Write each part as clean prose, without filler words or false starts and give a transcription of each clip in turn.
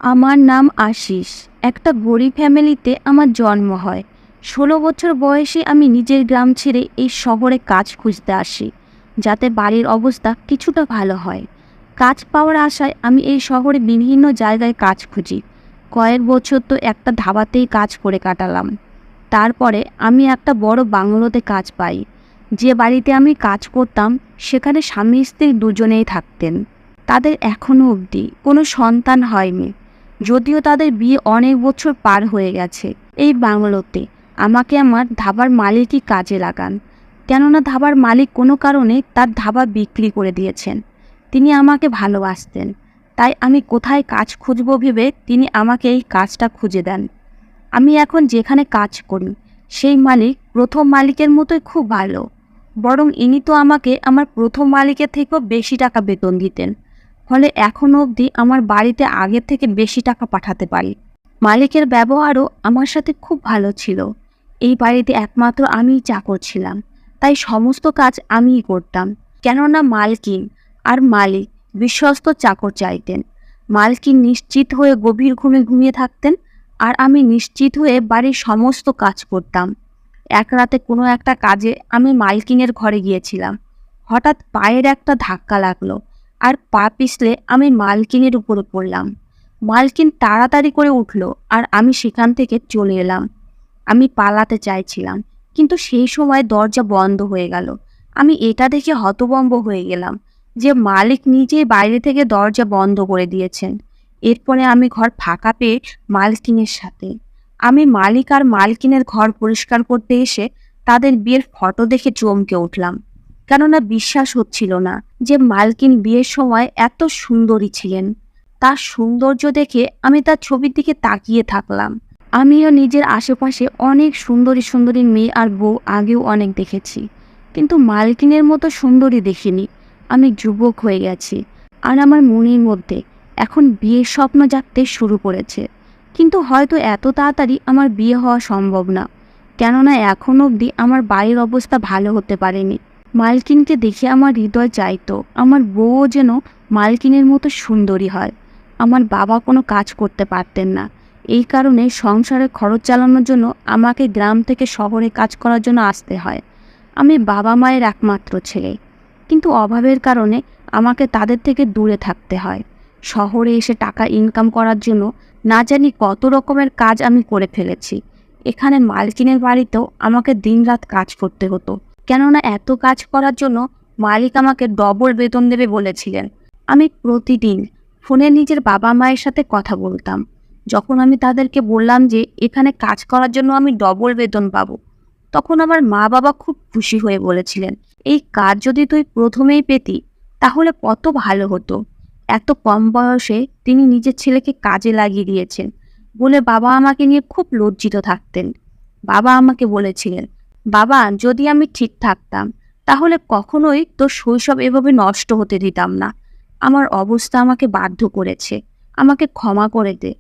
আমার নাম আশিস। একটা গরিব ফ্যামিলিতে আমার জন্ম হয়। ১৬ বছর বয়সে আমি নিজের গ্রাম ছেড়ে এই শহরে কাজ খুঁজতে আসি, যাতে বাড়ির অবস্থা কিছুটা ভালো হয়। কাজ পাওয়ার আশায় আমি এই শহরে বিভিন্ন জায়গায় কাজ খুঁজি। কয়েক বছর তো একটা ধাবাতেই কাজ করে কাটালাম। তারপরে আমি একটা বড় বাংলোতে কাজ পাই। যে বাড়িতে আমি কাজ করতাম সেখানে স্বামী স্ত্রী দুজনেই থাকতেন। তাদের এখনও অবধি কোনো সন্তান হয়নি, যদিও তাদের বিয়ে অনেক বছর পার হয়ে গেছে। এই বাংলোতে আমাকে আমার ধাবার মালিকই কাজে লাগান, কেননা ধাবার মালিক কোনো কারণে তার ধাবা বিক্রি করে দিয়েছেন। তিনি আমাকে ভালোবাসতেন, তাই আমি কোথায় কাজ খুঁজব ভেবে তিনি আমাকে এই কাজটা খুঁজে দেন। আমি এখন যেখানে কাজ করি সেই মালিক প্রথম মালিকের মতোই খুব ভালো, বরং ইনি তো আমাকে আমার প্রথম মালিকের থেকেও বেশি টাকা বেতন দিতেন। ফলে এখনও অবধি আমার বাড়িতে আগের থেকে বেশি টাকা পাঠাতে পারি। মালিকের ব্যবহারও আমার সাথে খুব ভালো ছিল। এই বাড়িতে একমাত্র আমিই চাকর ছিলাম, তাই সমস্ত কাজ আমিই করতাম। কেননা মালকিন আর মালিক বিশ্বস্ত চাকর চাইতেন। মালকিন নিশ্চিত হয়ে গভীর ঘুমে ঘুমিয়ে থাকতেন, আর আমি নিশ্চিত হয়ে বাড়ির সমস্ত কাজ করতাম। এক রাতে কোনো একটা কাজে আমি মালকিনের ঘরে গিয়েছিলাম। হঠাৎ পায়ের একটা ধাক্কা লাগলো, আর পা পিছলে আমি মালকিনের উপরে পড়লাম। মালকিন তাড়াতাড়ি করে উঠল, আর আমি সেখান থেকে চলে এলাম। আমি পালাতে চাইছিলাম, কিন্তু সেই সময় দরজা বন্ধ হয়ে গেল। আমি এটা দেখে হতভম্ব হয়ে গেলাম যে মালিক নিজেই বাইরে থেকে দরজা বন্ধ করে দিয়েছেন। এরপরে আমি ঘর ফাঁকা পেয়ে মালকিনের সাথে আমি মালিক আর মালকিনের ঘর পরিষ্কার করতে এসে তাদের বিয়ের ফটো দেখে চমকে উঠলাম। কেননা বিশ্বাস হচ্ছিল না যে মালকিন বিয়ের সময় এত সুন্দরী ছিলেন। তার সৌন্দর্য দেখে আমি তার ছবির দিকে তাকিয়ে থাকলাম। আমিও নিজের আশেপাশে অনেক সুন্দরী সুন্দরী মেয়ে আর বউ আগেও অনেক দেখেছি, কিন্তু মালকিনের মতো সুন্দরী দেখিনি। আমি যুবক হয়ে গেছি, আর আমার মনের মধ্যে এখন বিয়ের স্বপ্ন জাগতে শুরু করেছে। কিন্তু হয়তো এত তাড়াতাড়ি আমার বিয়ে হওয়া সম্ভব না, কেননা এখন অবধি আমার বাড়ির অবস্থা ভালো হতে পারেনি। মালকিনকে দেখে আমার হৃদয় চাইতো আমার বউও যেন মালকিনের মতো সুন্দরী হয়। আমার বাবা কোনো কাজ করতে পারতেন না, এই কারণে সংসারের খরচ চালানোর জন্য আমাকে গ্রাম থেকে শহরে কাজ করার জন্য আসতে হয়। আমি বাবা মায়ের একমাত্র ছেলে, কিন্তু অভাবের কারণে আমাকে তাদের থেকে দূরে থাকতে হয়। শহরে এসে টাকা ইনকাম করার জন্য না জানি কত রকমের কাজ আমি করে ফেলেছি। এখানে মালকিনের বাড়িতেও আমাকে দিনরাত কাজ করতে হতো, কেননা এত কাজ করার জন্য মালিক আমাকে ডবল বেতন দেবে বলেছিলেন। আমি প্রতিদিন ফোনে নিজের বাবা মায়ের সাথে কথা বলতাম। যখন আমি তাদেরকে বললাম যে এখানে কাজ করার জন্য আমি ডবল বেতন পাবো, তখন আমার মা বাবা খুব খুশি হয়ে বলেছিলেন, এই কাজ যদি তুই প্রথমেই পেতি তাহলে কত ভালো হতো। এত কম বয়সে তিনি নিজের ছেলেকে কাজে লাগিয়ে দিয়েছেন বলে বাবা আমাকে নিয়ে খুব লজ্জিত থাকতেন। বাবা আমাকে বলেছিলেন, বাবা যদি আমি ঠিক থাকতাম তাহলে কখনোই তোর শৈশব এভাবে নষ্ট হতে দিতাম না। আমার অবস্থা আমাকে বাধ্য করেছে, আমাকে ক্ষমা করে দে।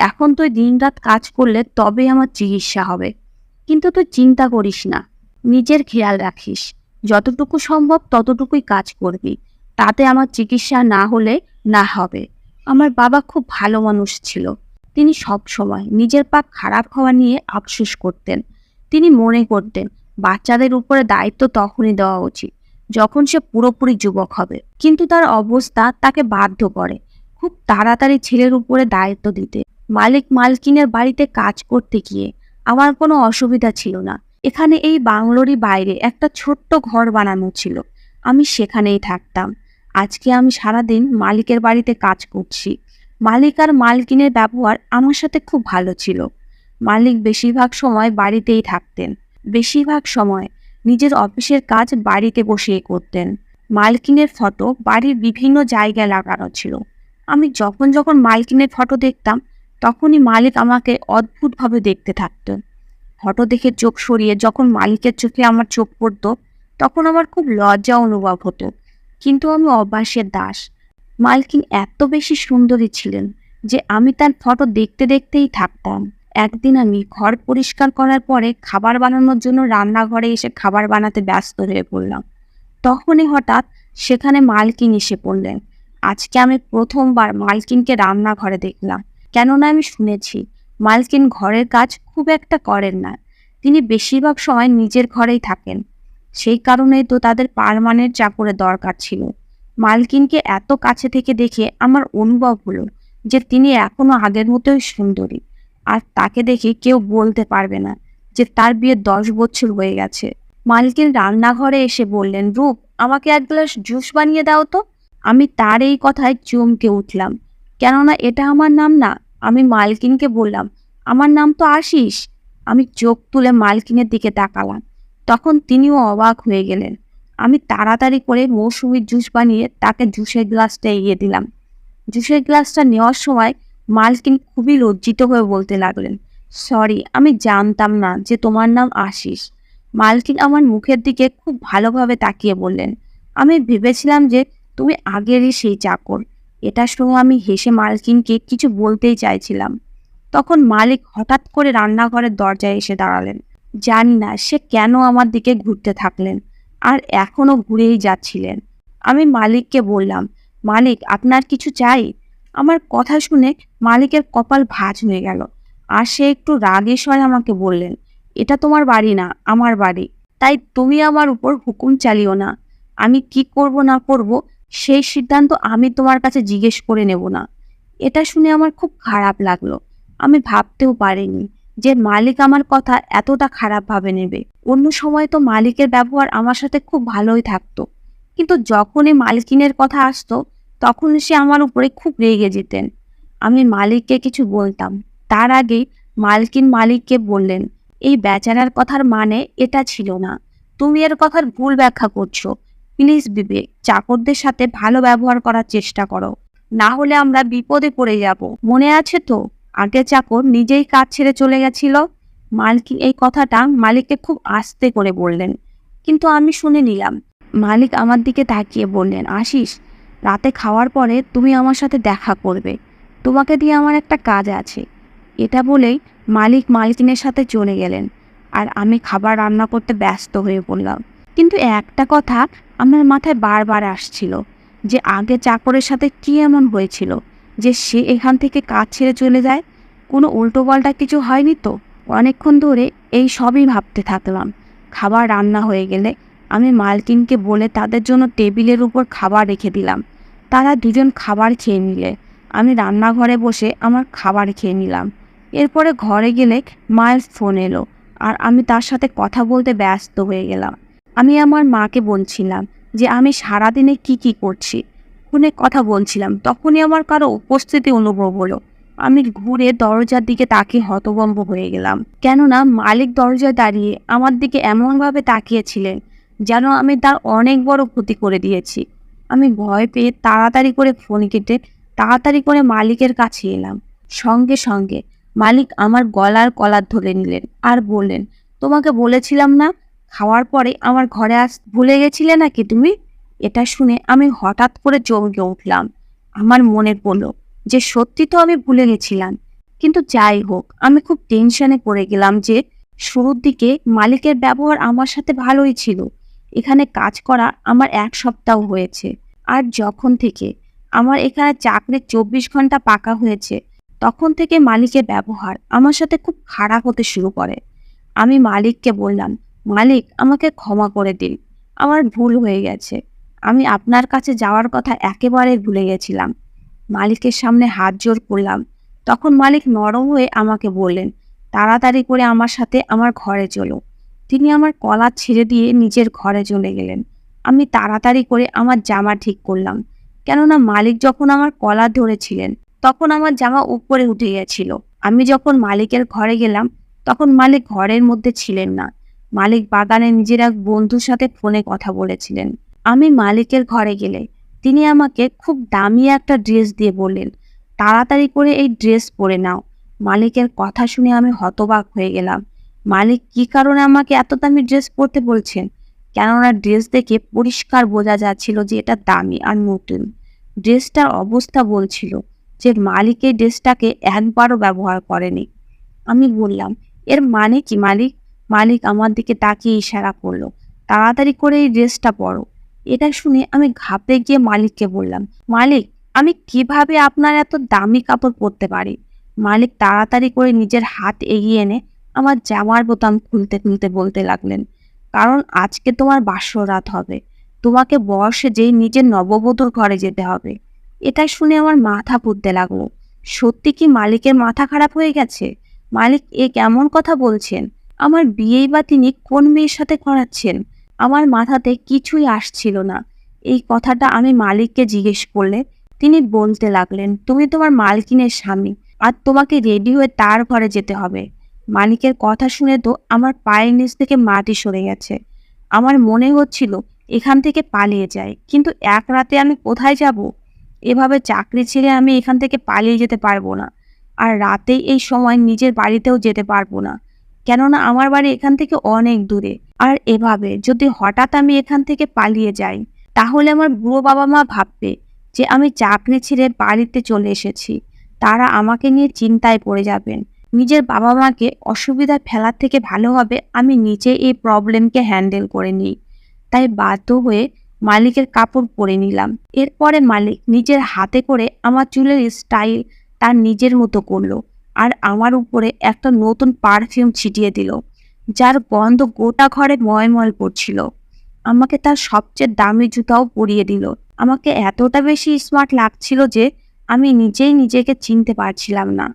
এখন তুই দিনরাত কাজ করলে তবেই আমার চিকিৎসা হবে। কিন্তু তুই চিন্তা করিস না, নিজের খেয়াল রাখিস, যতটুকু সম্ভব ততটুকুই কাজ করবি, তাতে আমার চিকিৎসা না হলে না হবে। আমার বাবা খুব ভালো মানুষ ছিল। তিনি সব সময় নিজের পা খারাপ হওয়া নিয়ে আফসোস করতেন। তিনি মনে করতেন বাচ্চাদের উপরে দায়িত্ব তখনই দেওয়া উচিত যখন সে পুরোপুরি যুবক হবে, কিন্তু তার অবস্থা তাকে বাধ্য করে খুব তাড়াতাড়ি ছেলের উপরে দায়িত্ব দিতে। মালিক মালকিনের বাড়িতে কাজ করতে গিয়ে আমার কোনো অসুবিধা ছিল না। এখানে এই বাংলোরই বাইরে একটা ছোট্ট ঘর বানানো ছিল, আমি সেখানেই থাকতাম। আজকে আমি সারাদিন মালিকের বাড়িতে কাজ করছি। মালিক আর মালকিনের ব্যবহার আমার সাথে খুব ভালো ছিল। মালিক বেশিরভাগ সময় বাড়িতেই থাকতেন, বেশিরভাগ সময় নিজের অফিসের কাজ বাড়িতে বসেই করতেন। মালকিনের ফটো বাড়ির বিভিন্ন জায়গায় লাগানো ছিল। আমি যখন যখন মালকিনের ফটো দেখতাম তখনই মালিক আমাকে অদ্ভুতভাবে দেখতে থাকতেন। ফটো দেখে চোখ সরিয়ে যখন মালিকের চোখে আমার চোখ পড়তো তখন আমার খুব লজ্জা অনুভব হতো, কিন্তু আমি অভ্যাসের দাস। মালকিন এত বেশি সুন্দরী ছিলেন যে আমি তার ফটো দেখতে দেখতেই থাকতাম। একদিন আমি ঘর পরিষ্কার করার পরে খাবার বানানোর জন্য রান্নাঘরে এসে খাবার বানাতে ব্যস্ত হয়ে পড়লাম। তখনই হঠাৎ সেখানে মালকিন এসে পড়লেন। আজকে আমি প্রথমবার মালকিনকে রান্নাঘরে দেখলাম। কেননা আমি শুনেছি মালকিন ঘরের কাজ খুব একটা করেন না, তিনি বেশিরভাগ সময় নিজের ঘরেই থাকেন। সেই কারণেই তো তাদের পার্মানেন্ট চাকরের দরকার ছিল। মালকিনকে এত কাছে থেকে দেখে আমার অনুভব হলো যে তিনি এখনো আগের মতোই সুন্দরী, আর তাকে দেখে কেউ বলতে পারবে না যে তার বিয়ে 10 বছর হয়ে গেছে। মালকিন রান্নাঘরে এসে বললেন, রূপ, আমাকে এক গ্লাস জুস বানিয়ে দাও তো। আমি তার এই কথায় চমকে উঠলাম, কেননা এটা আমার নাম না। আমি মালকিনকে বললাম, আমার নাম তো আশিস। আমি চোখ তুলে মালকিনের দিকে তাকালাম, তখন তিনিও অবাক হয়ে গেলেন। আমি তাড়াতাড়ি করে মৌসুমীর জুস বানিয়ে তাকে জুসের গ্লাসটা এগিয়ে দিলাম। জুসের গ্লাসটা নেওয়ার সময় মালকিন খুবই লজ্জিত হয়ে বলতে লাগলেন, সরি, আমি জানতাম না যে তোমার নাম আশিস। মালকিন আমার মুখের দিকে খুব ভালোভাবে তাকিয়ে বললেন, আমি ভেবেছিলাম যে তুমি আগেরই সেই চাকর। এটা শুনে আমি হেসে মালকিনকে কিছু বলতেই চাইছিলাম, তখন মালিক হঠাৎ করে রান্নাঘরের দরজায় এসে দাঁড়ালেন। জানি না সে কেন আমার দিকে ঘুরতে থাকলেন, আর এখনো ঘুরেই যাচ্ছিলেন। আমি মালিককে বললাম, মালিক, আপনার কিছু চাই? আমার কথা শুনে মালিকের কপাল ভাঁজ হয়ে গেল, আর সে একটু রাগে স্বরে আমাকে বললেন, এটা তোমার বাড়ি না, আমার বাড়ি। তাই তুমি আমার উপর হুকুম চালিও না। আমি কি করব না করব সেই সিদ্ধান্ত আমি তোমার কাছে জিজ্ঞেস করে নেব না। এটা শুনে আমার খুব খারাপ লাগলো। আমি ভাবতেও পারিনি যে মালিক আমার কথা এতটা খারাপভাবে নেবে। অন্য সময় তো মালিকের ব্যবহার আমার সাথে খুব ভালোই থাকতো, কিন্তু যখনই মালকিনের কথা আসতো তখন সে আমার উপরে খুব রেগে যেতেন। আমি মালিককে কিছু বলতাম, তার আগেই মালকিন মালিককে বললেন, এই বেচারার কথার মানে এটা ছিল না, তুমি এর কথার ভুল ব্যাখ্যা করছো। প্লিজ বিবেক, চাকরদের সাথে ভালো ব্যবহার করার চেষ্টা করো, না হলে আমরা বিপদে পড়ে যাব। মনে আছে তো, আগে চাকর নিজেই কাজ ছেড়ে চলে গেছিল। মালকিন এই কথাটা মালিককে খুব আস্তে করে বললেন, কিন্তু আমি শুনে নিলাম। মালিক আমার দিকে তাকিয়ে বললেন, আশিস, রাতে খাওয়ার পরে তুমি আমার সাথে দেখা করবে, তোমাকে দিয়ে আমার একটা কাজ আছে। এটা বলেই মালিক মালকিনের সাথে চলে গেলেন, আর আমি খাবার রান্না করতে ব্যস্ত হয়ে পড়লাম। কিন্তু একটা কথা আমার মাথায় বারবার আসছিল, যে আগে চাকরের সাথে কি এমন হয়েছিল যে সে এখান থেকে কাজ ছেড়ে চলে যায়? কোনো উল্টোপাল্টা কিছু হয়নি তো? অনেকক্ষণ ধরে এই সবই ভাবতে থাকলাম। খাবার রান্না হয়ে গেলে আমি মালকিনকে বলে তাদের জন্য টেবিলের উপর খাবার রেখে দিলাম। তারা দুজন খাবার খেয়ে নিলে আমি রান্নাঘরে বসে আমার খাবার খেয়ে নিলাম। এরপরে ঘরে গেলে মায়ের ফোন এলো, আর আমি তার সাথে কথা বলতে ব্যস্ত হয়ে গেলাম। আমি আমার মাকে বলছিলাম যে আমি সারাদিনে কি করছি, ফোনে কথা বলছিলাম। তখনই আমার কারো উপস্থিতি অনুভব হলো। আমি ঘুরে দরজার দিকে তাকিয়ে হতভম্ব হয়ে গেলাম, কেননা মালিক দরজায় দাঁড়িয়ে আমার দিকে এমনভাবে তাকিয়েছিলেন যেন আমি তার অনেক বড় ক্ষতি করে দিয়েছি। আমি ভয় পেয়ে তাড়াতাড়ি করে ফোন কেটে তাড়াতাড়ি করে মালিকের কাছে এলাম। সঙ্গে সঙ্গে মালিক আমার গলার কলার ধরে নিলেন আর বললেন, তোমাকে বলেছিলাম না খাওয়ার পরে আমার ঘরে ভুলে গেছিলে নাকি তুমি? এটা শুনে আমি হঠাৎ করে চমকে উঠলাম। আমার মনে পড়লো যে সত্যি তো আমি ভুলে গেছিলাম, কিন্তু যাই হোক, আমি খুব টেনশনে পড়ে গেলাম যে শুরুর দিকে মালিকের ব্যবহার আমার সাথে ভালোই ছিল। এখানে কাজ করা আমার 1 সপ্তাহ হয়েছে, আর যখন থেকে আমার এখানে চাকরির 24 ঘন্টা পাকা হয়েছে তখন থেকে মালিকের ব্যবহার আমার সাথে খুব খারাপ হতে শুরু করে। আমি মালিককে বললাম, মালিক, আমাকে ক্ষমা করে দিন, আমার ভুল হয়ে গেছে। আমি আপনার কাছে যাওয়ার কথা একেবারে ভুলে গেছিলাম। মালিকের সামনে হাত জোড় করলাম। তখন মালিক নরম হয়ে আমাকে বললেন, তাড়াতাড়ি করে আমার সাথে আমার ঘরে চলো। তিনি আমার কলার ছেড়ে দিয়ে নিজের ঘরে চলে গেলেন। আমি তাড়াতাড়ি করে আমার জামা ঠিক করলাম, কেননা মালিক যখন আমার কলার ধরেছিলেন তখন আমার জামা উপরে উঠে গেছিল। আমি যখন মালিকের ঘরে গেলাম তখন মালিক ঘরের মধ্যে ছিলেন না। মালিক বাগানে নিজের এক বন্ধুর সাথে ফোনে কথা বলেছিলেন। আমি মালিকের ঘরে গেলে তিনি আমাকে খুব দামি একটা ড্রেস দিয়ে বললেন, তাড়াতাড়ি করে এই ড্রেস পরে নাও। মালিকের কথা শুনে আমি হতবাক হয়ে গেলাম। মালিক কি কারণে আমাকে এত দামি ড্রেস পরতে বলছেন? কেননা ড্রেস দেখে পরিষ্কার বোঝা যাচ্ছিল যে এটা দামি আর নতুন। ড্রেসটার অবস্থা বলছিল যে মালিক এই ড্রেসটাকে একবারও ব্যবহার করেনি। আমি বললাম, এর মানে কি মালিক? মালিক আমার দিকে তাকিয়ে ইশারা করলো, তাড়াতাড়ি করে এই ড্রেসটা পরো। এটা শুনে আমি ঘাবড়ে গিয়ে মালিককে বললাম, মালিক, আমি কিভাবে আপনার এত দামি কাপড় পরতে পারি? মালিক তাড়াতাড়ি করে নিজের হাত এগিয়ে এনে আমার জামার বোতাম খুলতে খুলতে বলতে লাগলেন, কারণ আজকে তোমার বাসর রাত হবে, তোমাকে বয়সে যেই নিজের নববধূর ঘরে যেতে হবে। এটা শুনে আমার মাথা ঘুরতে লাগলো। সত্যি কি মালিকের মাথা খারাপ হয়ে গেছে? মালিক এ কেমন কথা বলছেন? আমার বিয়েই বা তিনি কোন মেয়ের সাথে করাচ্ছেন? আমার মাথাতে কিছুই আসছিল না। এই কথাটা আমি মালিককে জিজ্ঞেস করলে তিনি বলতে লাগলেন, তুমি তোমার মালকিনের স্বামী, আর তোমাকে রেডি হয়ে তার ঘরে যেতে হবে। মালিকের কথা শুনে তো আমার পায়ের নিচ থেকে মাটি সরে গেছে। আমার মনে হচ্ছিল এখান থেকে পালিয়ে যাই, কিন্তু এক রাতে আমি কোথায় যাব? এভাবে চাকরি ছেড়ে আমি এখান থেকে পালিয়ে যেতে পারবো না, আর রাতেই এই সময় নিজের বাড়িতেও যেতে পারবো না, কেননা আমার বাড়ি এখান থেকে অনেক দূরে। আর এভাবে যদি হঠাৎ আমি এখান থেকে পালিয়ে যাই, তাহলে আমার বুড়ো বাবা মা ভাববে যে আমি চাকরি ছেড়ে বাড়িতে চলে এসেছি। তারা আমাকে নিয়ে চিন্তায় পড়ে যাবেন। নিজের বাবা মাকে অসুবিধায় ফেলার থেকে ভালো হবে আমি নিজে এই প্রবলেমকে হ্যান্ডেল করে নিই। তাই বাধ্য হয়ে মালিকের কাপড় পরে নিলাম। এরপরে মালিক নিজের হাতে করে আমার চুলের স্টাইল তার নিজের মতো করলো, আর আমার উপরে একটা নতুন পারফিউম ছিটিয়ে দিল, যার গন্ধ গোটা ঘরে ময়ময় করছিল। আমাকে তার সবচেয়ে দামি জুতাও পরিয়ে দিল। আমাকে এতটা বেশি স্মার্ট লাগছিল যে আমি নিজেই নিজেকে চিনতে পারছিলাম না।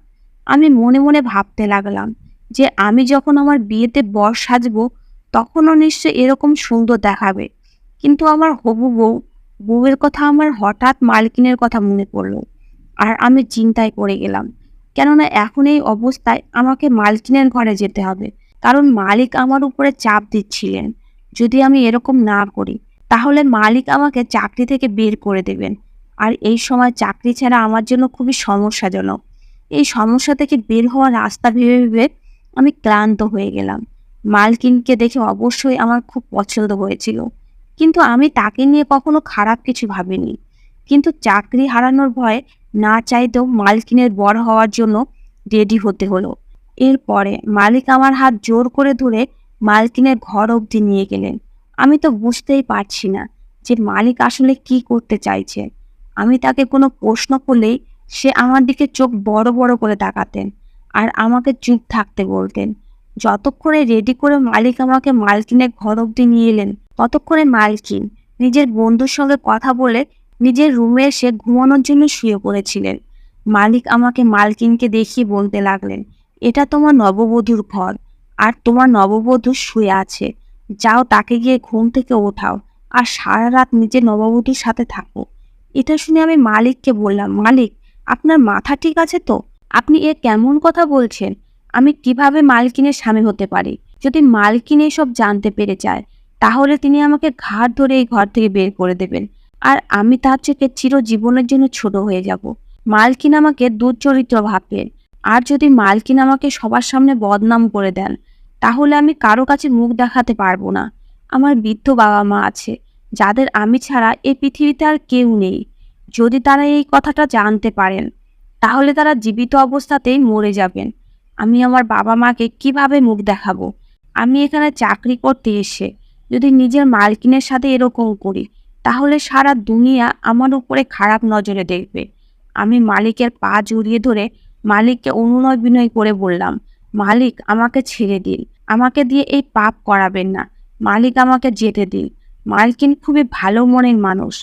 আমি মনে মনে ভাবতে লাগলাম যে আমি যখন আমার বিয়েতে বর সাজবো, তখনও নিশ্চয় এরকম সুন্দর দেখাবে। কিন্তু আমার হবু বউয়ের কথা আমার হঠাৎ মালকিনের কথা মনে পড়লো, আর আমি চিন্তায় পড়ে গেলাম। কেননা এখন এই অবস্থায় আমাকে মালকিনের ঘরে যেতে হবে, কারণ মালিক আমার উপরে চাপ দিচ্ছিলেন। যদি আমি এরকম না করি, তাহলে মালিক আমাকে চাকরি থেকে বের করে দেবেন, আর এই সময় চাকরি ছাড়া আমার জন্য খুবই সমস্যাজনক। এই সমস্যা থেকে বের হওয়ার রাস্তা ভেবে ভেবে আমি ক্লান্ত হয়ে গেলাম। মালকিনকে দেখে অবশ্যই আমার খুব পছন্দ হয়েছিল, কিন্তু আমি তাকে নিয়ে কখনো খারাপ কিছু ভাবিনি। কিন্তু চাকরি হারানোর ভয়ে না চাইতেও মালকিনের বর হওয়ার জন্য রেডি হতে হলো। এরপরে মালিক আমার হাত জোর করে ধরে মালকিনের ঘর অবধি নিয়ে গেলেন। আমি তো বুঝতেই পারছি না যে মালিক আসলে কি করতে চাইছে। আমি তাকে কোনো প্রশ্ন করলেই সে আমার দিকে চোখ বড় বড় করে তাকাতেন, আর আমাকে চুপ থাকতে বলতেন। যতক্ষণে রেডি করে মালিক আমাকে মালকিনের ঘর অবধি নিয়ে এলেন, ততক্ষণে মালকিন নিজের বন্ধুর সঙ্গে কথা বলে নিজের রুমে এসে ঘুমানোর জন্য শুয়ে পড়েছিলেন। মালিক আমাকে মালকিনকে দেখিয়ে বলতে লাগলেন, এটা তোমার নববধূর ঘর, আর তোমার নববধূ শুয়ে আছে। যাও তাকে গিয়ে ঘুম থেকে ওঠাও, আর সারা রাত নিজের নববধূর সাথে থাকো। এটা শুনে আমি মালিককে বললাম, মালিক, আপনার মাথা ঠিক আছে তো? আপনি এ কেমন কথা বলছেন? আমি কিভাবে মালকিনের স্বামী হতে পারি? যদি মালকিন এসব জানতে পেরে যায়, তাহলে তিনি আমাকে ঘাড় ধরে এই ঘর থেকে বের করে দেবেন, আর আমি তার চোখে চিরজীবনের জন্য ছোট হয়ে যাব। মালকিন আমাকে দুর্চরিত্র ভাববেন, আর যদি মালকিন আমাকে সবার সামনে বদনাম করে দেন, তাহলে আমি কারো কাছে মুখ দেখাতে পারবো না। আমার বৃদ্ধ বাবা মা আছে, যাদের আমি ছাড়া এই পৃথিবীতে আর কেউ নেই। যদি তারা এই কথাটা জানতে পারেন, তাহলে তারা জীবিত অবস্থাতেই মরে যাবেন। আমি আমার বাবা মাকে কিভাবে মুখ দেখাবো? আমি এখানে চাকরি করতে এসে যদি নিজের মালকিনের সাথে এরকম করি, তাহলে সারা দুনিয়া আমার উপরে খারাপ নজরে দেখবে। আমি মালিকের পা জড়িয়ে ধরে মালিককে অনুনয় বিনয় করে বললাম, মালিক, আমাকে ছেড়ে দিন, আমাকে দিয়ে এই পাপ করাবেন না। মালিক, আমাকে যেতে দিন। মালকিন খুবই ভালো মনের মানুষ,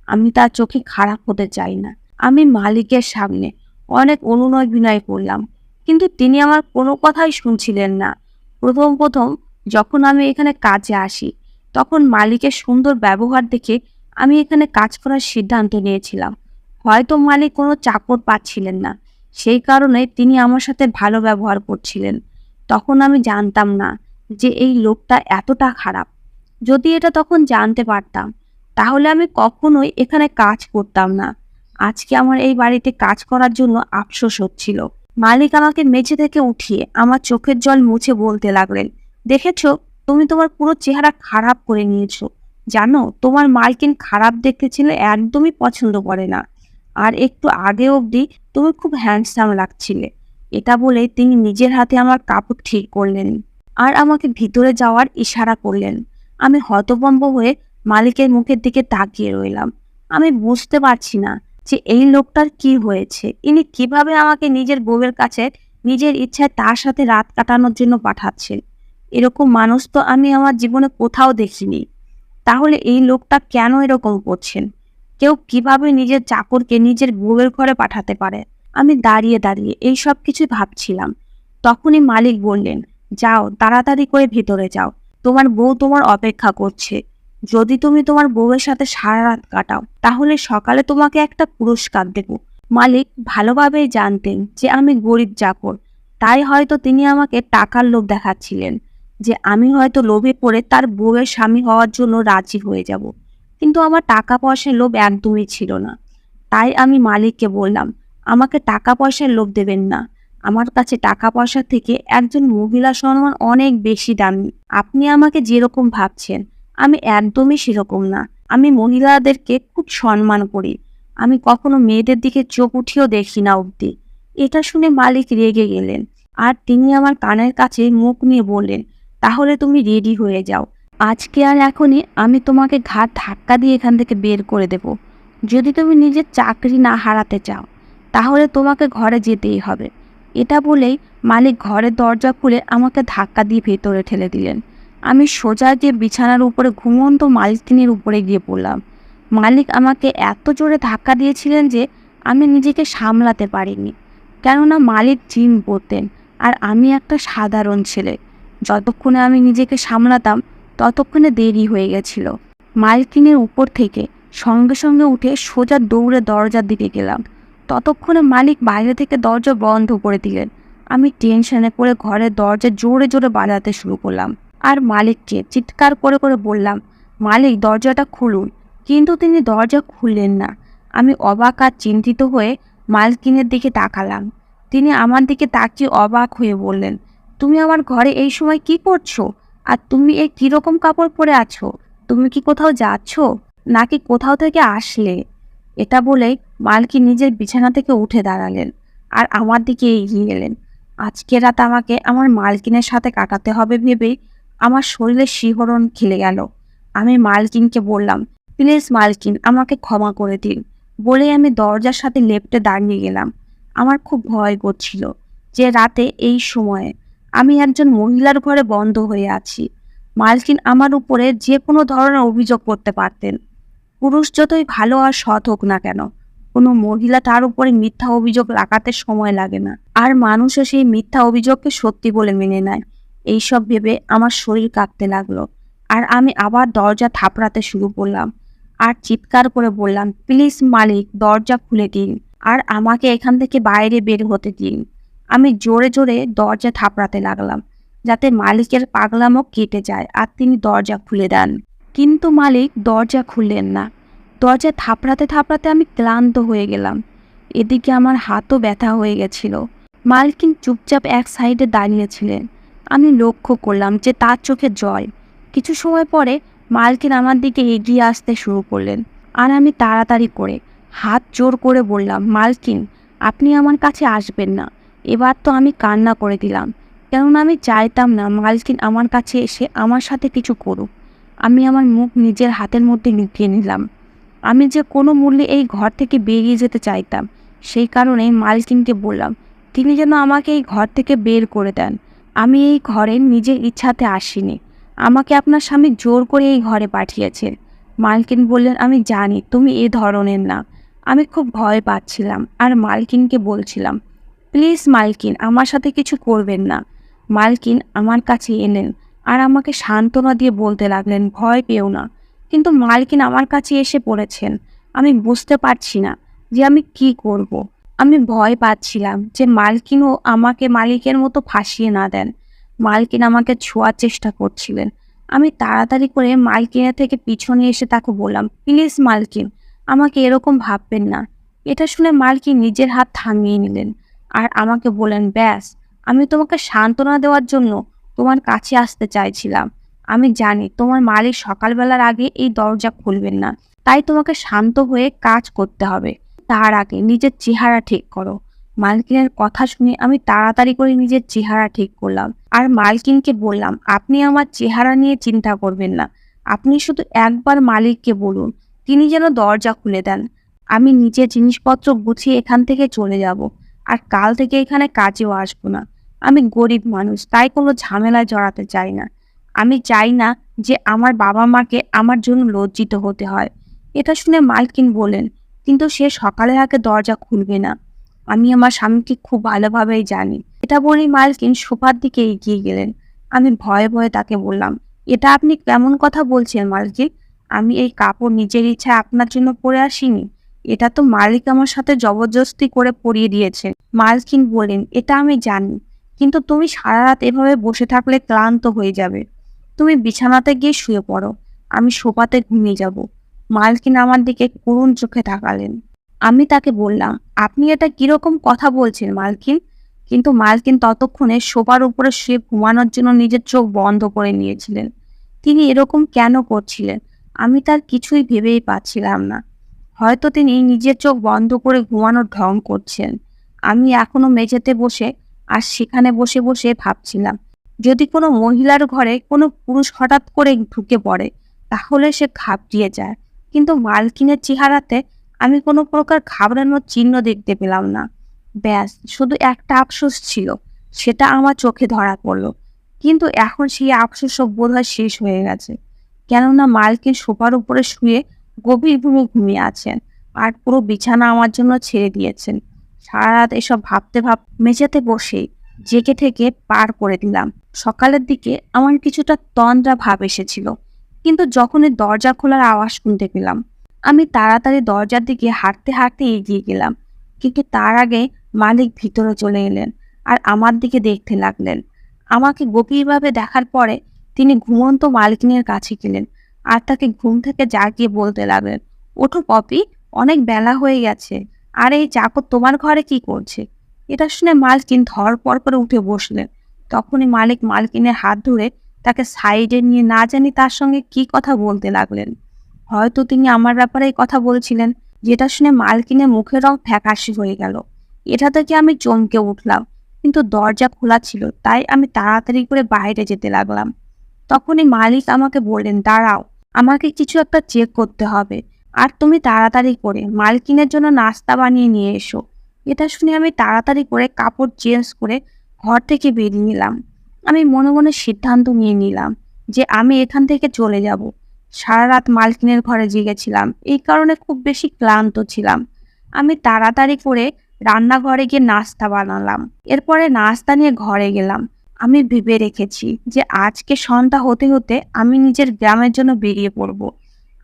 আমি তার চোখে খারাপ হতে চাই না। আমি মালিকের সামনে অনেক অনুনয় বিনয় করলাম, কিন্তু তিনি আমার কোনো কথাই শুনছিলেন না। প্রথম প্রথম যখন আমি এখানে কাজে আসি, তখন মালিকের সুন্দর ব্যবহার দেখে আমি এখানে কাজ করার সিদ্ধান্ত নিয়েছিলাম। হয়তো মালিক কোনো চাকর পাচ্ছিলেন না, সেই কারণে তিনি আমার সাথে ভালো ব্যবহার করছিলেন। তখন আমি জানতাম না যে এই লোকটা এতটা খারাপ। যদি এটা তখন জানতে পারতাম, তাহলে আমি কখনোই এখানে কাজ করতাম না। আজকে আমার এই বাড়িতে কাজ করার জন্য আফসোস হচ্ছিল। মালিক আমাকে মেঝে থেকে উঠিয়ে আমার চোখের জল মুছে বলতে লাগলেন, দেখেছো, তুমি তোমার পুরো চেহারা খারাপ করে নিয়েছো। জানো, তোমার মালকিন খারাপ দেখতে ছেলে একদমই পছন্দ করে না, আর একটু আগে অবধি তুমি খুব হ্যান্ডসাম লাগছিলে। এটা বলে তিনি নিজের হাতে আমার কাপড় ঠিক করলেন, আর আমাকে ভিতরে যাওয়ার ইশারা করলেন। আমি হতভম্ব হয়ে মালিকের মুখের দিকে তাকিয়ে রইলাম। আমি বুঝতে পারছি না যে এই লোকটার কি হয়েছে, ইনি কিভাবে আমাকে নিজের বউয়ের কাছে নিজের ইচ্ছায় তার সাথে রাত কাটানোর জন্য পাঠাচ্ছেন। এরকম মানুষ তো আমি আমার জীবনে কোথাও দেখিনি। তাহলে এই লোকটা কেন এরকম করছেন? কেউ কিভাবে নিজের চাকরকে নিজের বউয়ের ঘরে পাঠাতে পারে? আমি দাঁড়িয়ে দাঁড়িয়ে এই সব কিছু ভাবছিলাম। তখনই মালিক বললেন, যাও তাড়াতাড়ি করে ভিতরে যাও, তোমার বউ তোমার অপেক্ষা করছে। যদি তুমি তোমার বউয়ের সাথে সারা রাত কাটাও তাহলে সকালে তোমাকে একটা পুরস্কার দেব। মালিক ভালোভাবেই জানতেন যে আমি গরিব চাকর, তাই হয়তো তিনি আমাকে টাকার লোভ দেখাচ্ছিলেন, যে আমি হয়তো লোভে পড়ে তার বউয়ের স্বামী হওয়ার জন্য রাজি হয়ে যাব। কিন্তু আমার টাকা পয়সার লোভ একদমই ছিল না। তাই আমি মালিককে বললাম, আমাকে টাকা পয়সার লোভ দেবেন না। আমার কাছে টাকা পয়সা থেকে একজন মহিলা সম্মান অনেক বেশি দামি। আপনি আমাকে যেরকম ভাবছেন আমি একদমই সেরকম না। আমি মহিলাদেরকে খুব সম্মান করি। আমি কখনো মেয়েদের দিকে চোখ উঠিয়েও দেখি না অবধি। এটা শুনে মালিক রেগে গেলেন আর তিনি আমার কানের কাছে মুখ নিয়ে বললেন, তাহলে তুমি রেডি হয়ে যাও। আজকে আর এখনই আমি তোমাকে ঘাট ধাক্কা দিয়ে এখান থেকে বের করে দেব। যদি তুমি নিজের চাকরি না হারাতে চাও তাহলে তোমাকে ঘরে যেতেই হবে। এটা বলেই মালিক ঘরের দরজা খুলে আমাকে ধাক্কা দিয়ে ভেতরে ঠেলে দিলেন। আমি সোজা গিয়ে বিছানার উপরে ঘুমন্ত মালকিনের উপরে গিয়ে পড়লাম। মালিক আমাকে এত জোরে ধাক্কা দিয়েছিলেন যে আমি নিজেকে সামলাতে পারিনি। কেননা মালিক জিম করতেন আর আমি একটা সাধারণ ছেলে। যতক্ষণে আমি নিজেকে সামলাতাম ততক্ষণে দেরি হয়ে গেছিল। মালকিনের উপর থেকে সঙ্গে সঙ্গে উঠে সোজা দৌড়ে দরজার দিকে গেলাম। ততক্ষণে মালিক বাইরে থেকে দরজা বন্ধ করে দিলেন। আমি টেনশনে করে ঘরের দরজা জোরে জোরে বাজাতে শুরু করলাম আর মালিককে চিৎকার করে করে বললাম, মালিক দরজাটা খুলুন। কিন্তু তিনি দরজা খুললেন না। আমি অবাক আর চিন্তিত হয়ে মালকিনের দিকে তাকালাম। তিনি আমার দিকে তাকিয়ে অবাক হয়ে বললেন, তুমি আমার ঘরে এই সময় কি করছো? আর তুমি এই কীরকম কাপড় পরে আছো? তুমি কি কোথাও যাচ্ছ নাকি কোথাও থেকে আসলে? এটা বলেই মালকিন নিজের বিছানা থেকে উঠে দাঁড়ালেন আর আমার দিকে এগিয়ে এলেন। আজকে রাত আমাকে আমার মালকিনের সাথে কাটাতে হবে ভেবেই আমার শরীরে শিহরণ খেলে গেল। আমি মালকিনকে বললাম, প্লিজ মালকিন আমাকে ক্ষমা করে দিন। বলেই আমি দরজার সাথে লেপ্টে দাঁড়িয়ে গেলাম। আমার খুব ভয় করছিল যে রাতে এই সময়ে আমি একজন মহিলার ঘরে বন্ধ হয়ে আছি। মালকিন আমার উপরে যে কোনো ধরনের অভিযোগ করতে পারতেন। পুরুষ যতই ভালো আর সৎ হোক না কেন, কোনো মহিলা তার উপরে মিথ্যা অভিযোগ লাগাতে সময় লাগে না। আর মানুষও সেই মিথ্যা অভিযোগকে সত্যি বলে মেনে নেয়। এইসব ভেবে আমার শরীর কাঁপতে লাগলো আর আমি আবার দরজা থাপড়াতে শুরু করলাম আর চিৎকার করে বললাম, প্লিজ মালিক দরজা খুলে দিন আর আমাকে এখান থেকে বাইরে বের হতে দিন। আমি জোরে জোরে দরজা থাপড়াতে লাগলাম যাতে মালিকের পাগলামো কেটে যায় আর তিনি দরজা খুলে দেন। কিন্তু মালিক দরজা খুললেন না। দরজা থাপড়াতে থাপড়াতে আমি ক্লান্ত হয়ে গেলাম। এদিকে আমার হাতও ব্যথা হয়ে গেছিল। মালকিন চুপচাপ এক সাইডে দাঁড়িয়েছিলেন। আমি লক্ষ্য করলাম যে তার চোখে জল। কিছু সময় পরে মালকিন আমার দিকে এগিয়ে আসতে শুরু করলেন আর আমি তাড়াতাড়ি করে হাত জোর করে বললাম, মালকিন আপনি আমার কাছে আসবেন না। এবার তো আমি কান্না করে দিলাম, কেননা আমি চাইতাম না মালকিন আমার কাছে এসে আমার সাথে কিছু করুক। আমি আমার মুখ নিজের হাতের মধ্যে লুকিয়ে নিলাম। আমি যে কোনো মূল্যে এই ঘর থেকে বেরিয়ে যেতে চাইতাম। সেই কারণেই মালকিনকে বললাম তিনি যেন আমাকে এই ঘর থেকে বের করে দেন। আমি এই ঘরে নিজের ইচ্ছাতে আসিনি। আমাকে আপনার স্বামী জোর করে এই ঘরে পাঠিয়েছে। মালকিন বললেন, আমি জানি তুমি এ ধরনের না। আমি খুব ভয় পাচ্ছিলাম আর মালকিনকে বলছিলাম, প্লিজ মালকিন আমার সাথে কিছু করবেন না। মালকিন আমার কাছে এলেন আর আমাকে সান্ত্বনা দিয়ে বলতে লাগলেন, ভয় পেও না। কিন্তু মালকিন আমার কাছে এসে পড়েছেন। আমি বুঝতে পারছি না যে আমি কি করব। আমি ভয় পাচ্ছিলাম যে মালকিনও আমাকে মালিকের মতো ফাঁসিয়ে না দেন। মালকিন আমাকে ছোঁয়ার চেষ্টা করছিলেন। আমি তাড়াতাড়ি করে মালকিনের থেকে পিছনে এসে তাকে বললাম, প্লিজ মালকিন আমাকে এরকম ভাববেন না। এটা শুনে মালকিন নিজের হাত থামিয়ে নিলেন আর আমাকে বললেন, ব্যাস আমি তোমাকে সান্ত্বনা দেওয়ার জন্য তোমার কাছে আসতে চাইছিলাম। আমি জানি তোমার মালিক সকালবেলার আগে এই দরজা খুলবেন না, তাই তোমাকে শান্ত হয়ে কাজ করতে হবে। তার আগে নিজের চেহারা ঠিক করো। মালকিনের কথা শুনে আমি তাড়াতাড়ি করে নিজের চেহারা ঠিক করলাম আর মালকিনকে বললাম, আপনি আমার চেহারা নিয়ে চিন্তা করবেন না। আপনি শুধু একবার মালিককে বলুন তিনি যেন দরজা খুলে দেন। আমি নিজের জিনিসপত্র গুছিয়ে এখান থেকে চলে যাব, আর কাল থেকে এখানে কাজেও আসবো না। আমি গরিব মানুষ, তাই কোনো ঝামেলায় জড়াতে চাই না। আমি চাই না যে আমার বাবা মাকে আমার জন্য লজ্জিত হতে হয়। এটা শুনে মালকিন বলেন, কিন্তু সে সকালের আগে দরজা খুলবে না। আমি আমার স্বামীকে খুব ভালোভাবেই জানি। এটা বলেই মালকিন সোফার দিকে এগিয়ে গেলেন। আমি ভয়ে ভয়ে তাকে বললাম, এটা আপনি কেমন কথা বলছেন মালকিন? আমি এই কাপড় নিজের ইচ্ছায় আপনার জন্য পরে আসিনি। এটা তো মালিক আমার সাথে জবরদস্তি করে পরিয়ে দিয়েছে। মালকিন বলেন, এটা আমি জানি, কিন্তু তুমি সারা রাত এভাবে বসে থাকলে ক্লান্ত হয়ে যাবে। তুমি বিছানাতে গিয়ে শুয়ে পড়ো, আমি সোফাতে ঘুমিয়ে যাব। মালকিন আমার দিকে করুণ চোখে তাকালেন। আমি তাকে বললাম, আপনি এটা কিরকম কথা বলছেন মালকিন? কিন্তু মালকিন ততক্ষণে সোফার উপরে শুয়ে ঘুমানোর জন্য নিজের চোখ বন্ধ করে নিয়েছিলেন। তিনি এরকম কেন করছিলেন আমি তার কিছুই ভেবেই পাচ্ছিলাম না। হয়তো তিনি নিজের চোখ বন্ধ করে ঘুমানোর ঢং করছেন। আমি এখনো মেঝেতে বসে আর সেখানে বসে বসে ভাবছিলাম, যদি কোনো মহিলার ঘরে কোনো পুরুষ হঠাৎ করে ঢুকে পড়ে তাহলে সে ঘাবড়িয়ে যায়, কিন্তু মালকিনের চেহারাতে আমি কোনো প্রকার ঘাবড়ানোর চিহ্ন দেখতে পেলাম না। ব্যাস, শুধু একটা আফসোস ছিল, সেটা আমার চোখে ধরা পড়ল। কিন্তু এখন সেই আফসোসও বোধহয় শেষ হয়ে গেছে, কেননা মালকিন সোফার উপরে শুয়ে গভীর ঘুমে ঘুমিয়ে আছেন, আর পুরো বিছানা আমার জন্য ছেড়ে দিয়েছেন। সারা রাত এসব ভাবতে মেঝেতে বসেই জেগে থেকে পার করে দিলাম। সকালের দিকে আমার কিছুটা তন্দ্রা ভাব এসেছিল, কিন্তু যখনই দরজা খোলার আওয়াজ শুনতে পেলাম, আমি তাড়াতাড়ি দরজার দিকে হাঁটতে হাঁটতে এগিয়ে গেলাম। কিন্তু তার আগে মালিক ভিতরে চলে এলেন আর আমার দিকে দেখতে লাগলেন। আমাকে গভীরভাবে দেখার পরে তিনি ঘুমন্ত মালকিনের কাছে গেলেন আর তাকে ঘুম থেকে জাগিয়ে বলতে লাগলেন, ওঠো পপি, অনেক বেলা হয়ে গেছে। আর এই চাকর তোমার ঘরে কি করছে? এটা শুনে মালকিন ধড়পড় করে উঠে বসলেন। তখনই মালিক মালকিনের হাত ধরে তাকে সাইডে নিয়ে না জানি তার সঙ্গে কি কথা বলতে লাগলেন। হয়তো তিনি আমার ব্যাপারেই কথা বলছিলেন, যেটা শুনে মালকিনের মুখের রং ফ্যাকাশে হয়ে গেল। এটা থেকে আমি চমকে উঠলাম, কিন্তু দরজা খোলা ছিল, তাই আমি তাড়াতাড়ি করে বাইরে যেতে লাগলাম। তখনই মালিক আমাকে বললেন, দাঁড়াও, আমাকে কিছু একটা চেক করতে হবে, আর তুমি তাড়াতাড়ি করে মালকিনের জন্য নাস্তা বানিয়ে নিয়ে এসো। এটা শুনে আমি তাড়াতাড়ি করে কাপড় চেঞ্জ করে ঘর থেকে বেরিয়ে নিলাম। আমি মনে মনে সিদ্ধান্ত নিয়ে নিলাম যে আমি এখান থেকে চলে যাব। সারা রাত মালকিনের ঘরে জেগেছিলাম, এই কারণে খুব বেশি ক্লান্ত ছিলাম। আমি তাড়াতাড়ি করে রান্নাঘরে গিয়ে নাস্তা বানালাম। এরপরে নাস্তা নিয়ে ঘরে গেলাম। আমি ভেবে রেখেছি যে আজকে সন্ধ্যা হতে হতে আমি নিজের গ্রামের জন্য বেরিয়ে পড়ব।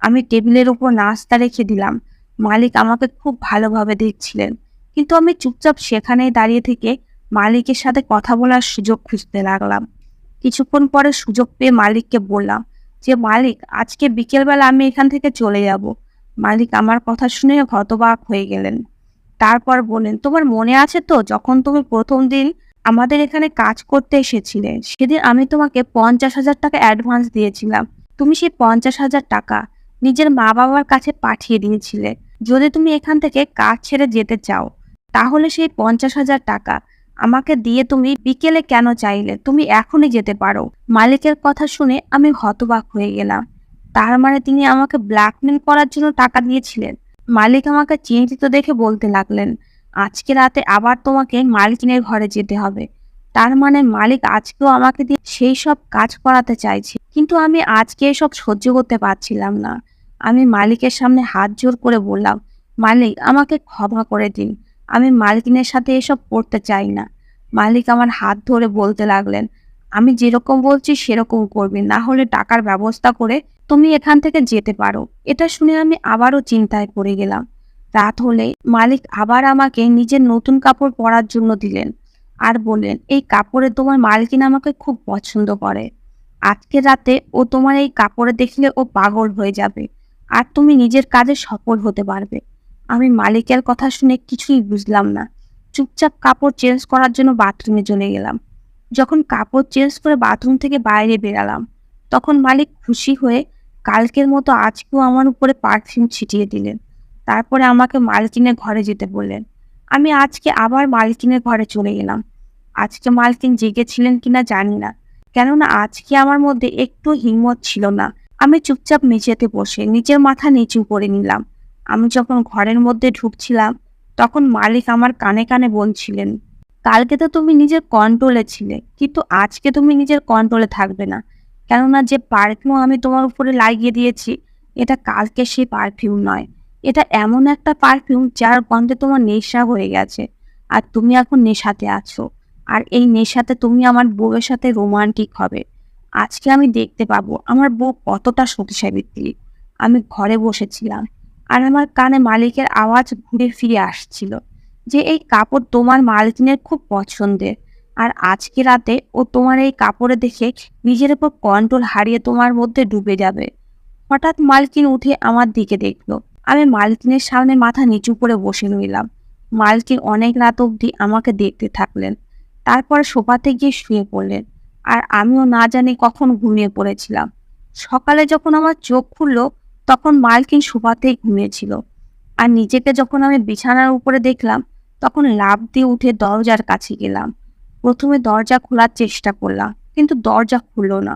আমি টেবিলের উপর নাস্তা রেখে দিলাম। মালিক আমাকে খুব ভালোভাবে দেখছিলেন, কিন্তু আমি চুপচাপ সেখানেই দাঁড়িয়ে থেকে মালিকের সাথে কথা বলার সুযোগ খুঁজতে লাগলাম। কিছুক্ষণ পরে সুযোগ পেয়ে মালিককে বললাম যে, মালিক, আজকে বিকেলবেলা আমি এখান থেকে চলে যাব। মালিক আমার কথা শুনে হতবাক হয়ে গেলেন। তারপর বললেন, তোমার মনে আছে তো যখন তুমি প্রথম দিন আমাদের এখানে কাজ করতে এসেছিলে, সেদিন আমি তোমাকে 50,000 টাকা অ্যাডভান্স দিয়েছিলাম। তুমি সেই 50,000 টাকা নিজের মা বাবার কাছে পাঠিয়ে দিয়েছিলে। যদি তুমি এখান থেকে কাজ ছেড়ে যেতে চাও, তাহলে সেই 50,000 টাকা আমাকে দিয়ে তুমি বিকেলে কেন চাইলে? তুমি এখনই যেতে পারো। মালিকের কথা শুনে আমি হতবাক হয়ে গেলাম। তার মানে তিনি আমাকে ব্ল্যাকমেল করার জন্য টাকা দিয়েছিলেন। মালিক আমাকে চিন্তিত দেখে বলতে লাগলেন, আজকে রাতে আবার তোমাকে মালকিনের ঘরে যেতে হবে। তার মানে মালিক আজকেও আমাকে দিয়ে সেই সব কাজ করাতে চাইছে। কিন্তু আমি আজকে এসব সহ্য করতে পারছিলাম না। আমি মালিকের সামনে হাত জোর করে বললাম, মালিক, আমাকে ক্ষমা করে দিন। আমি মালকিনের সাথে এসব করতে চাই না। মালিক আমার হাত ধরে বলতে লাগলেন, আমি যেরকম বলছি সেরকম করবে, না হলে টাকার ব্যবস্থা করে তুমি এখান থেকে যেতে পারো। এটা শুনে আমি আবারও চিন্তায় পড়ে গেলাম। রাত হলে মালিক আবার আমাকে নিজের নতুন কাপড় পরার জন্য দিলেন আর বললেন, এই কাপড়ে তোমার মালকিন আমাকে খুব পছন্দ করে। আজকে রাতে ও তোমার এই কাপড়ে দেখলে ও পাগল হয়ে যাবে, আর তুমি নিজের কাজে সফল হতে পারবে। আমি মালিকের কথা শুনে কিছুই বুঝলাম না। চুপচাপ কাপড় চেঞ্জ করার জন্য বাথরুমে চলে গেলাম। যখন কাপড় চেঞ্জ করে বাথরুম থেকে বাইরে বেরালাম, তখন মালিক খুশি হয়ে কালকের মতো আজকেও আমার উপরে পারফিউম ছিটিয়ে দিলেন। তারপরে আমাকে মালকিনের ঘরে যেতে বললেন। আমি আজকে আবার মালকিনের ঘরে চলে গেলাম। আজকে মালকিন জেগেছিলেন কিনা জানি না, কেননা আজকে আমার মধ্যে একটু হিম্মত ছিল না। আমি চুপচাপ মেঝেতে বসে নিজের মাথা নিচু করে নিলাম। আমি যখন ঘরের মধ্যে ঢুকছিলাম তখন মালিক আমার কানে কানে বলছিলেন, কালকে তো তুমি নিজের কন্ট্রোলে ছিলে, কিন্তু আজকে তুমি নিজের কন্ট্রোলে থাকবে না। কেননা যে পারফিউম আমি তোমার উপরে লাগিয়ে দিয়েছি, এটা কালকে সেই পারফিউম নয়। এটা এমন একটা পারফিউম যার গন্ধে তোমার নেশা হয়ে গেছে, আর তুমি এখন নেশাতে আছো। আর এই নেশাতে তুমি আমার বউয়ের সাথে রোমান্টিক হবে। আজকে আমি দেখতে পাবো আমার বউ কতটা শক্তিশালী। আমি ঘরে বসেছিলাম, আর আমার কানে মালিকের আওয়াজ ঘুরে ফিরে আসছিল যে এই কাপড় তোমার মালকিনের খুব পছন্দের, আর আজকে রাতে ও তোমার এই কাপড়ে দেখে নিজের উপর কন্ট্রোল হারিয়ে তোমার মধ্যে ডুবে যাবে। হঠাৎ মালকিন উঠে আমার দিকে দেখলো। আমি মালকিনের সামনে মাথা নিচু করে বসে রইলাম। মালকিন অনেক রাত অবধি আমাকে দেখতে থাকলেন, তারপরে সোফাতে গিয়ে শুয়ে পড়লেন। আর আমিও না জানি কখন ঘুমিয়ে পড়েছিলাম। সকালে যখন আমার চোখ খুললো তখন মালকিন সোফাতেই ঘুমিয়েছিল। আর নিজেকে যখন আমি বিছানার উপরে দেখলাম তখন লাফ দিয়ে উঠে দরজার কাছে গেলাম। প্রথমে দরজা খোলার চেষ্টা করলাম, কিন্তু দরজা খুললো না।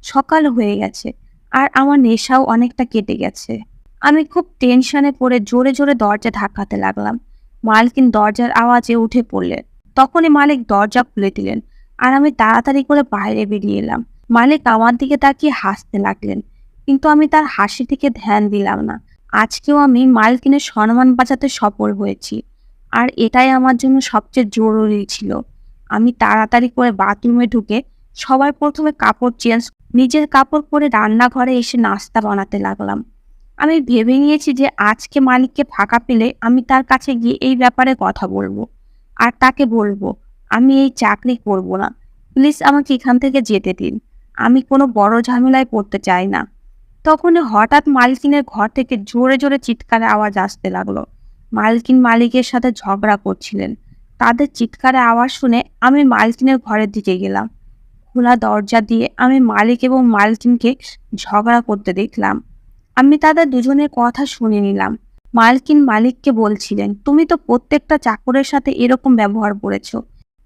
সকাল হয়ে গেছে, আর আমার নেশাও অনেকটা কেটে গেছে। আমি খুব টেনশনে পড়ে জোরে জোরে দরজা ধাক্কাতে লাগলাম। মালকিন দরজার আওয়াজে উঠে পড়লেন। তখনই মালিক দরজা খুলে দিলেন, আর আমি তাড়াতাড়ি করে বাইরে বেরিয়ে এলাম। মালিক আমার দিকে তাকিয়ে হাসতে লাগলেন, কিন্তু আমি তার হাসি থেকে ধ্যান দিলাম না। আজকেও আমি মালকিনের সম্মান বাঁচাতে সফল হয়েছি, আর এটাই আমার জন্য সবচেয়ে জরুরি ছিল। আমি তাড়াতাড়ি করে বাথরুমে ঢুকে সবার প্রথমে কাপড় চেঞ্জ, নিজের কাপড় পরে রান্নাঘরে এসে নাস্তা বানাতে লাগলাম। আমি ভেবে নিয়েছি যে আজকে মালিককে ফাঁকা পেলে আমি তার কাছে গিয়ে এই ব্যাপারে কথা বলবো, আর তাকে বলবো আমি এই চাকরি করব না, প্লিজ আমাকে এখান থেকে যেতে দিন। আমি কোনো বড় ঝামেলায় পড়তে চাই না। তখনই হঠাৎ মালকিনের ঘর থেকে জোরে জোরে চিৎকারের আওয়াজ আসতে লাগলো। মালকিন মালিকের সাথে ঝগড়া করছিলেন। তাদের চিৎকারের আওয়াজ শুনে আমি মালকিনের ঘরের দিকে গেলাম। খোলা দরজা দিয়ে আমি মালিক এবং মালকিনকে ঝগড়া করতে দেখলাম। আমি তাদের দুজনের কথা শুনে নিলাম। মালকিন মালিককে বলছিলেন, তুমি তো প্রত্যেকটা চাকরের সাথে এরকম ব্যবহার করেছো।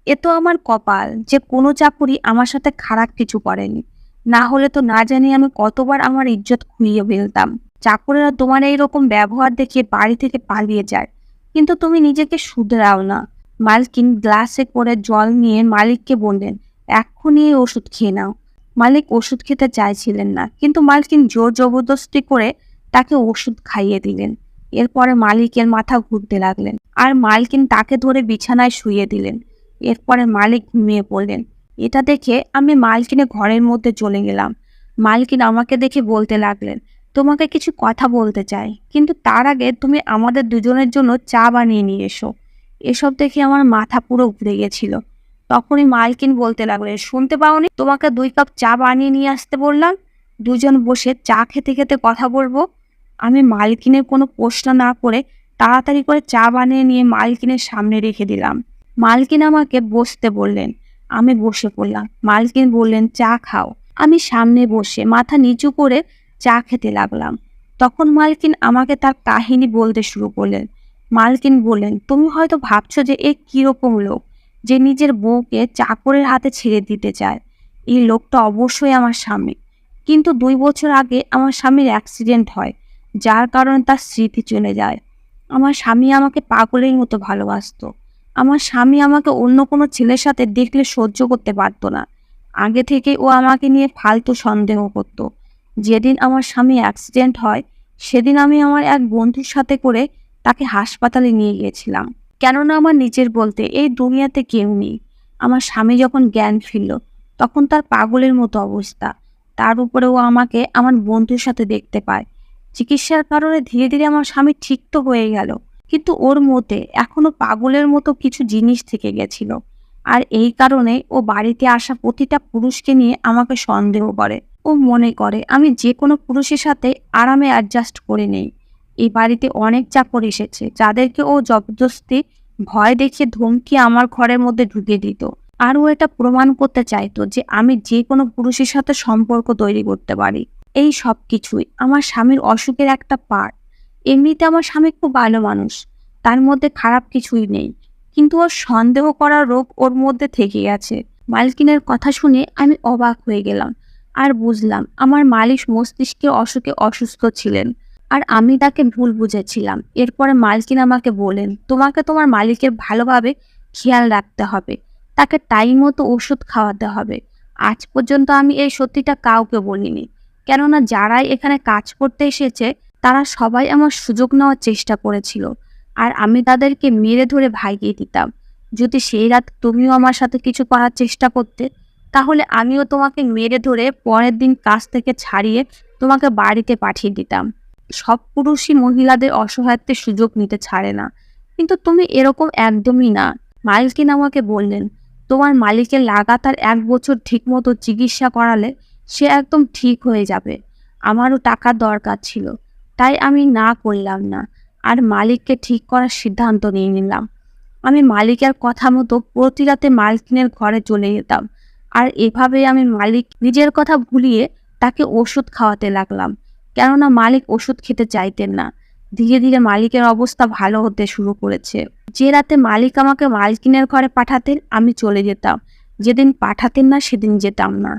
এ তো আমার কপাল যে কোনো চাকরি আমার সাথে খারাপ কিছু করেনি, না হলে তো না জানি আমি কতবার আমার ইজ্জত খুইয়ে ফেলতাম। চাকরেরা তোমার এইরকম ব্যবহার দেখে বাড়ি থেকে পালিয়ে যায়, কিন্তু তুমি নিজেকে শুধরাও না। মালকিন গ্লাসে করে জল নিয়ে মালিককে বললেন, এক্ষুনি এই ওষুধ খেয়ে নাও। মালিক ওষুধ খেতে চাইছিলেন না, কিন্তু মালকিন জোর জবরদস্তি করে তাকে ওষুধ খাইয়ে দিলেন। এরপরে মালিকের মাথা ঘুরতে লাগলেন, আর মালকিন তাকে ধরে বিছানায় শুইয়ে দিলেন। এরপরে মালিক ঘুমিয়ে পড়লেন। এটা দেখে আমি মালকিনের ঘরের মধ্যে চলে গেলাম। মালকিন আমাকে দেখে বলতে লাগলেন, তোমাকে কিছু কথা বলতে চাই, কিন্তু তার আগে তুমি আমাদের দুজনের জন্য চা বানিয়ে নিয়ে এসো। এসব দেখে আমার মাথা পুরো ঘুরে গেছিল। তখনই মালকিন বলতে লাগলেন, শুনতে পাওনি তোমাকে 2 কাপ চা বানিয়ে নিয়ে আসতে বললাম? দুজন বসে চা খেতে খেতে কথা বলবো। আমি মালকিনের কোনো প্রশ্ন না করে তাড়াতাড়ি করে চা বানিয়ে নিয়ে মালকিনের সামনে রেখে দিলাম। মালকিন আমাকে বসতে বললেন, আমি বসে পড়লাম। মালকিন বললেন, চা খাও। আমি সামনে বসে মাথা নিচু করে চা খেতে লাগলাম। তখন মালকিন আমাকে তার কাহিনী বলতে শুরু করলেন। মালকিন বললেন, তুমি হয়তো ভাবছো যে এ কিরকম লোক যে নিজের বউকে চাকরের হাতে ছেড়ে দিতে চায়। এই লোকটা অবশ্যই আমার স্বামী, কিন্তু 2 বছর আগে আমার স্বামীর অ্যাক্সিডেন্ট হয়, যার কারণে তার স্মৃতি চলে যায়। আমার স্বামী আমাকে পাগলের মতো ভালোবাসতো। আমার স্বামী আমাকে অন্য কোনো ছেলের সাথে দেখলে সহ্য করতে পারতো না। আগে থেকে ও আমাকে নিয়ে ফালতু সন্দেহ করতো। যেদিন আমার স্বামী অ্যাক্সিডেন্ট হয় সেদিন আমি আমার এক বন্ধুর সাথে করে তাকে হাসপাতালে নিয়ে গিয়েছিলাম, কেননা আমার নিজের বলতে এই দুনিয়াতে কেউ নেই। আমার স্বামী যখন জ্ঞান ফিরল তখন তার পাগলের মতো অবস্থা। তার উপরেও আমাকে আমার বন্ধুর সাথে দেখতে পায়। চিকিৎসার কারণে ধীরে ধীরে আমার স্বামী ঠিক তো হয়ে গেল, কিন্তু ওর মধ্যে এখনো পাগলের মতো কিছু জিনিস থেকে গেছিল। আর এই কারণে ও বাড়িতে আসা প্রতিটা পুরুষকে নিয়ে আমাকে সন্দেহ করে। ও মনে করে আমি যে কোনো পুরুষের সাথে আরামে অ্যাডজাস্ট করে নেই। এই বাড়িতে অনেক চাকর এসেছে যাদেরকে ও জবরদস্তি ভয় দেখিয়ে ধমকিয়ে আমার ঘরের মধ্যে ঢুকিয়ে দিত। আর ও এটা প্রমাণ করতে চাইতো যে আমি যে কোনো পুরুষের সাথে সম্পর্ক তৈরি করতে পারি। এই সব কিছুই আমার স্বামীর অসুখের একটা পার্ট। এমনিতে আমার স্বামী খুব ভালো মানুষ, তার মধ্যে খারাপ কিছুই নেই, কিন্তু ওর সন্দেহ করার রোগ ওর মধ্যে থেকে গেছে। মালকিনের কথা শুনে আমি অবাক হয়ে গেলাম, আর বুঝলাম আমার মালিক মস্তিষ্কে অসুখে অসুস্থ ছিলেন। আর আমি তাকে ভুল বুঝেছিলাম। এরপরে মালকিন আমাকে বলেন, তোমাকে তোমার মালিকের ভালোভাবে খেয়াল রাখতে হবে, তাকে টাইম মতো ওষুধ খাওয়াতে হবে। আজ পর্যন্ত আমি এই সত্যিটা কাউকে বলিনি, কেননা যারাই এখানে কাজ করতে এসেছে তারা সবাই আমার সুযোগ নেওয়ার চেষ্টা করেছিল, আর আমি তাদেরকে মেরে ধরে ভাগিয়ে দিতাম। যদি সেই রাত তুমিও আমার সাথে কিছু করার চেষ্টা করতে, তাহলে আমিও তোমাকে মেরে ধরে পরের দিন কাজ থেকে ছাড়িয়ে তোমাকে বাড়িতে পাঠিয়ে দিতাম। সব পুরুষই মহিলাদের অসহায়ত্বের সুযোগ নিতে ছাড়ে না, কিন্তু তুমি এরকম একদমই না। মালকিন আমাকে বললেন, তোমার মালিকের লাগাতার 1 বছর ঠিকমতো চিকিৎসা করালে সে একদম ঠিক হয়ে যাবে। আমারও টাকার দরকার ছিল, তাই আমি না করলাম না, আর মালিককে ঠিক করার সিদ্ধান্ত নিয়ে নিলাম। আমি মালিকের কথা মতো প্রতি রাতে মালকিনের ঘরে চলে যেতাম, আর এভাবেই আমি মালিক নিজের কথা ভুলিয়ে তাকে ওষুধ খাওয়াতে লাগলাম, কেননা মালিক ওষুধ খেতে চাইতেন না। ধীরে ধীরে মালিকের অবস্থা ভালো হতে শুরু করেছে। যে রাতে মালিক আমাকে মালকিনের ঘরে পাঠাতেন আমি চলে যেতাম, যেদিন পাঠাতেন না সেদিন যেতাম না।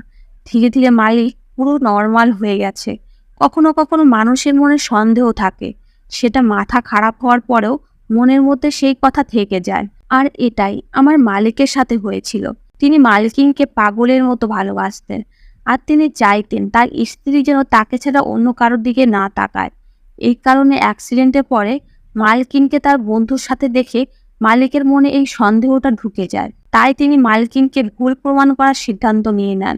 ধীরে ধীরে মালিক পুরো নর্মাল হয়ে গেছে। কখনো কখনো মানুষের মনে সন্দেহ থাকে, সেটা মাথা খারাপ হওয়ার পরেও মনের মধ্যে সেই কথা থেকে যায়। আর এটাই আমার মালিকের সাথে হয়েছিল। তিনি মালকিনকে পাগলের মতো ভালোবাসতেন, আর তিনি চাইতেন তার স্ত্রী যেন তাকে ছাড়া অন্য কারোর দিকে না তাকায়। এই কারণে অ্যাক্সিডেন্টের পরে মালকিনকে তার বন্ধুর সাথে দেখে মালিকের মনে এই সন্দেহটা ঢুকে যায়। তাই তিনি মালকিনকে ভুল প্রমাণ করার সিদ্ধান্ত নিয়ে নেন।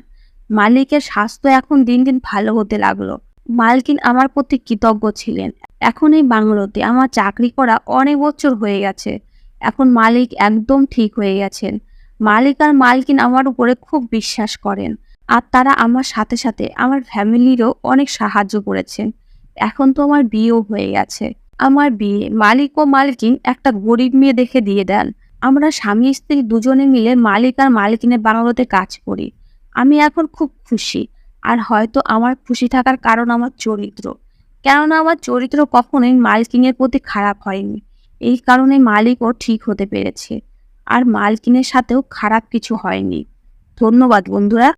মালিকের স্বাস্থ্য এখন দিন দিন ভালো হতে লাগলো। মালকিন আমার প্রতি কৃতজ্ঞ ছিলেন। এখন এই বাংলোতে আমার চাকরি করা অনেক বছর হয়ে গেছে। এখন মালিক একদম ঠিক হয়ে গেছেন। মালিক আর মালকিন আমার উপরে খুব বিশ্বাস করেন, আর তারা আমার সাথে সাথে আমার ফ্যামিলিরও অনেক সাহায্য করেছেন। এখন তো আমার বিয়েও হয়ে গেছে। আমার বিয়ে মালিক ও মালকিন একটা গরিব মেয়ে দেখে দিয়ে দেন। আমরা স্বামী স্ত্রী দুজনে মিলে মালিক আর মালকিনের বাংলোতে কাজ করি। আমি এখন খুব খুশি, আর হয়তো আমার খুশি থাকার কারণ আমার চরিত্র, কেননা আমার চরিত্র কখনোই মালকিনের প্রতি খারাপ হয়নি। এই কারণে মালিকও ঠিক হতে পেরেছে, আর মালকিনের সাথেও খারাপ কিছু হয়নি। ধন্যবাদ বন্ধুরা।